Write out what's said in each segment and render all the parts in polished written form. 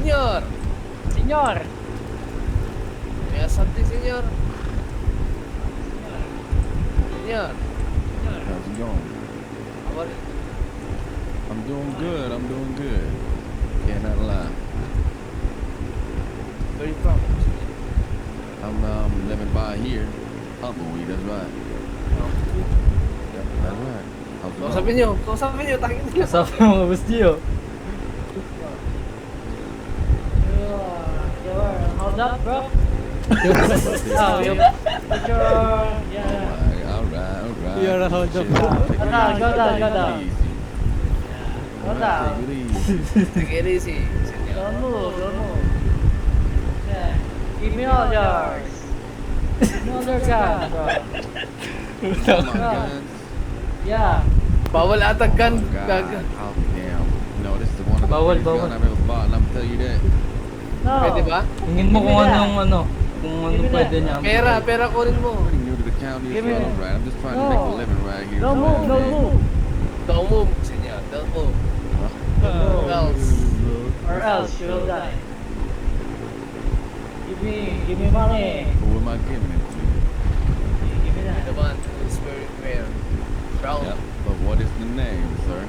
señor. Senyor. May something, señor. Señor. How's it going? How are you? I'm doing good. I'm doing good. Cannot lie. Where are you from? I'm living by here. Humpleweed, that's right. Yep, that's right. How's it Kausapin nyo, tangin nyo. Kasama yung mga boss niyo. Hold up, bro. Oh, you put your, yeah. Alright. You're a hold up. Go down. Hold down. Take it easy. Take it easy, señor. Don't move. Yeah. Give me all yours. Give me all your guns, bro. All my guns. Yeah. Bawal atag gun. Oh, God. Gag. Oh, damn. No, this is one of the Bawal, biggest bawal. gun I've ever bought, and I'm tell you that. No. Pwede ba? Tingin mo kung anong pwede niya. Pera kunin mo. Pretty new to the county as Give me well, that. right? I'm just trying No. to make a living right here. Don't move. Don't move, señor. Don't move. Or else. Or else you will die. Give me money. Who am I giving it to? Give me that. The one who's very rare. Brown. Yep. But what is the name, sir?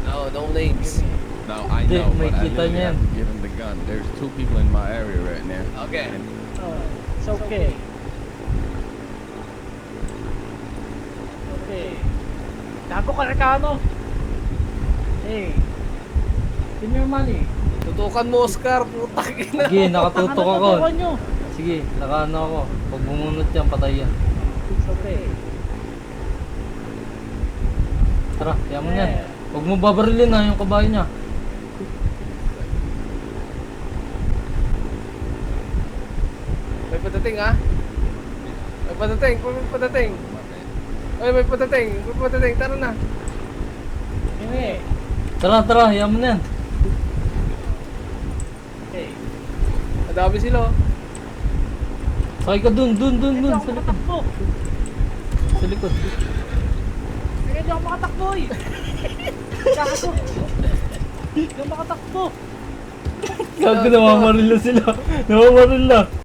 No names. No, I Hindi, know, may but I kita literally niyan. have to give him the gun. There's two people in my area right now. Okay. And It's okay. Okay. Gago ka Recano. Hey. Give me your money. Tutukan mo, Oscar. Putang ina. Sige, nakatutok ako. Tutukan nyo. Sige, nakaano ako. Pag bumunot yan, patay yan. It's okay. Tara, kaya mo yan. Huwag mo babarilin ha, yung kabayo niya. May patating, ha? May patating. Ay, may patating. Tara na. Hindi. Tara, kaya mo na yan. Okay. Madami sila, oh. Sakay ka dun, Hindi sa ako likod. makatakbo. Sa likod. Hindi ako makatakbo eh. Gago. Hindi ako makatakbo. Gago, namamarila sila.